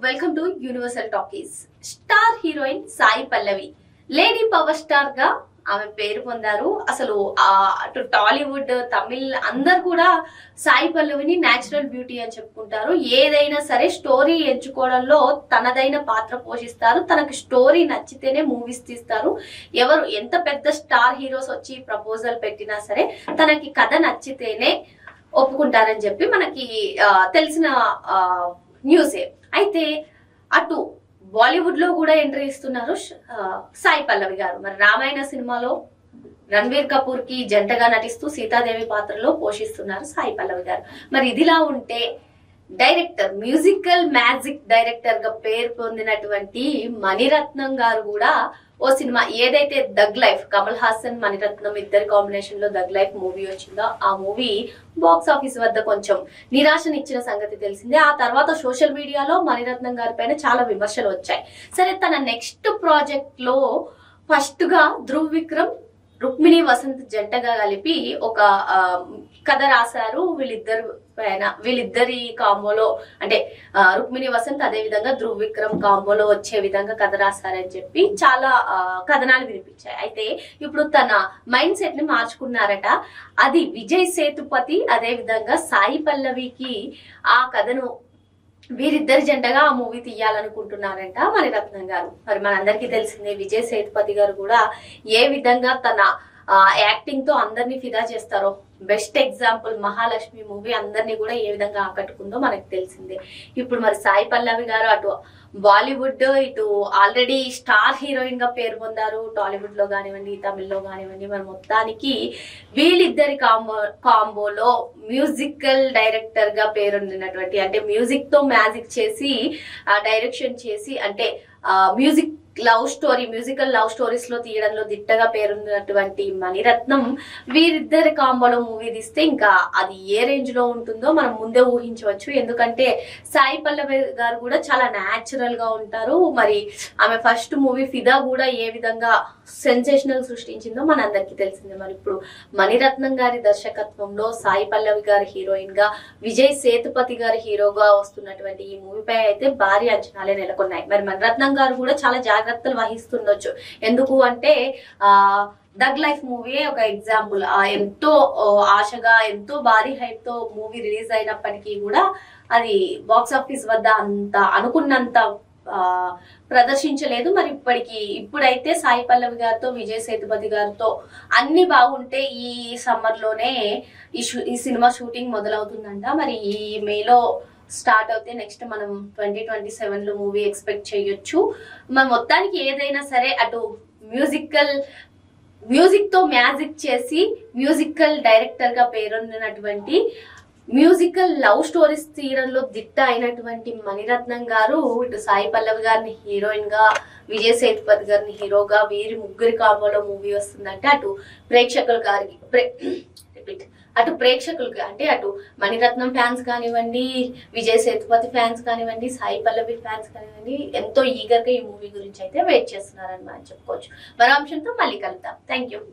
Welcome to universal talkies. Star heroine Sai Pallavi lady power star గా ఆమె పేరు పొందారు. అసలు అటు టాలీవుడ్, తమిళ్ అందరు కూడా సాయి పల్లవిని నేచురల్ బ్యూటీ అని చెప్పుకుంటారు. ఏదైనా సరే స్టోరీ ఎంచుకోవడంలో తనదైన పాత్ర పోషిస్తారు. తనకి స్టోరీ నచ్చితేనే మూవీస్ తీస్తారు. ఎవరు ఎంత పెద్ద స్టార్ హీరోస్ వచ్చి ప్రపోజల్ పెట్టినా సరే తనకి కథ నచ్చితేనే ఒప్పుకుంటారని చెప్పి మనకి తెలిసిన న్యూసే. అయితే అటు బాలీవుడ్ లో కూడా ఎంట్రీ ఇస్తున్నారు సాయి పల్లవి గారు. మరి రామాయణ సినిమాలో రణ్వీర్ కపూర్ కి జంటగా నటిస్తూ సీతాదేవి పాత్రలో పోషిస్తున్నారు సాయి పల్లవి గారు. మరి ఇదిలా ఉంటే డైరెక్టర్, మ్యూజికల్ మ్యాజిక్ డైరెక్టర్ గా పేరు పొందినటువంటి మణిరత్నం గారు కూడా ఓ సినిమా, ఏదైతే దగ్ లైఫ్, కమల్ హాసన్ మణిరత్నం ఇద్దరి కాంబినేషన్ లో దగ్ లైఫ్ మూవీ వచ్చిందో ఆ మూవీ బాక్స్ ఆఫీస్ వద్ద కొంచెం నిరాశనిచ్చిన సంగతి తెలిసిందే. ఆ తర్వాత సోషల్ మీడియాలో మణిరత్నం గారి పైన చాలా విమర్శలు వచ్చాయి. సరే, తన నెక్స్ట్ ప్రాజెక్ట్ లో ఫస్ట్ గా ధృవ్ విక్రమ్, రుక్మిణి వసంత్ జంటగా కలిపి ఒక కథ రాశారు. వీళ్ళిద్దరి కాంబోలో, అంటే రుక్మిణి వసంత్ అదే విధంగా ధృవ్ విక్రమ్ కాంబోలో వచ్చే విధంగా కథ రాశారని చెప్పి చాలా కథనాలు వినిపించాయి. అయితే ఇప్పుడు తన మైండ్ సెట్ ని మార్చుకున్నారట. అది విజయ్ సేతుపతి అదే విధంగా సాయి పల్లవికి ఆ కథను వీరిద్దరి జంటగా ఆ మూవీ తీయాలనుకుంటున్నారంట మణిరత్నం గారు. మరి మనందరికీ తెలిసిందే విజయ్ సేతుపతి గారు కూడా ఏ విధంగా తన యాక్టింగ్ తో అందరినీ ఫిదా చేస్తారో. బెస్ట్ ఎగ్జాంపుల్ మహాలక్ష్మి మూవీ అందరినీ కూడా ఏ విధంగా ఆకట్టుకుందో మనకు తెలిసిందే. ఇప్పుడు మరి సాయి పల్లవి గారు అటు బాలీవుడ్, ఇటు ఆల్రెడీ స్టార్ హీరోయిన్ గా పేరు పొందారు. టాలీవుడ్ లో కానివ్వండి, తమిళ్లో కానివ్వండి. మరి మొత్తానికి వీళ్ళిద్దరి కాంబోలో మ్యూజికల్ డైరెక్టర్ గా పేరొందినటువంటి, అంటే మ్యూజిక్ తో మ్యాజిక్ చేసి డైరెక్షన్ చేసి, అంటే మ్యూజికల్ లవ్ స్టోరీస్ లో తీయడంలో దిట్టగా పేరున్నటువంటి మణిరత్నం వీరిద్దరి కాంబోలో మూవీ తీస్తే ఇంకా అది ఏ రేంజ్ లో ఉంటుందో మనం ముందే ఊహించవచ్చు. ఎందుకంటే సాయి పల్లవి గారు కూడా చాలా న్యాచురల్ గా ఉంటారు. మరి ఆమె ఫస్ట్ మూవీ ఫిదా కూడా ఏ విధంగా సెన్సేషనల్ సృష్టించిందో మనందరికీ తెలిసిందే. మరి ఇప్పుడు మణిరత్నం గారి దర్శకత్వంలో సాయి పల్లవి గారి హీరోయిన్ గా, విజయ్ సేతుపతి గారి హీరోగా వస్తున్నటువంటి ఈ మూవీపై అయితే భారీ అంచనాలే నెలకొన్నాయి. మరి మణిరత్నం గారు కూడా చాలా జాగ్రత్తలు వహిస్తుండొచ్చు. ఎందుకు అంటే దగ్ లైఫ్ మూవీ ఒక ఎగ్జాంపుల్. ఎంతో ఆశగా, ఎంతో భారీ హైప్ తో మూవీ రిలీజ్ అయినప్పటికీ కూడా అది బాక్స్ ఆఫీస్ వద్ద అంత అనుకున్నంత ప్రదర్శించలేదు. మరి ఇప్పుడైతే సాయి పల్లవి గారితో, విజయ్ సేతుపతి గారితో అన్ని బాగుంటే ఈ సమ్మర్ లోనే ఈ సినిమా షూటింగ్ మొదలవుతుందంట. మరి ఈ మేలో స్టార్ట్ అవుతే నెక్స్ట్ మనం 2027 లో మూవీ ఎక్స్పెక్ట్ చేయొచ్చు. మరి మొత్తానికి ఏదైనా సరే అటు మ్యూజిక్ తో మ్యాజిక్ చేసి మ్యూజికల్ డైరెక్టర్ గా పేరొందినటువంటి, మ్యూజికల్ లవ్ స్టోరీస్ తీయడంలో దిట్ట అయినటువంటి మణిరత్నం గారు ఇటు సాయి పల్లవి గారిని హీరోయిన్ గా, విజయ్ సేతుపతి గారిని హీరోగా, వీరి ముగ్గురి కాంబోలో మూవీ వస్తుందంటే అటు ప్రేక్షకులకి అంటే అటు మణిరత్నం ఫ్యాన్స్ కానివ్వండి, విజయ్ సేతుపతి ఫ్యాన్స్ కానివ్వండి, సాయి పల్లవి ఫ్యాన్స్ కానివ్వండి, ఎంతో ఈగర్ గా ఈ మూవీ గురించి అయితే వెయిట్ చేస్తున్నారని మనం చెప్పుకోవచ్చు. మరో అంశంతో మళ్ళీ కలుద్దాం. Thank you.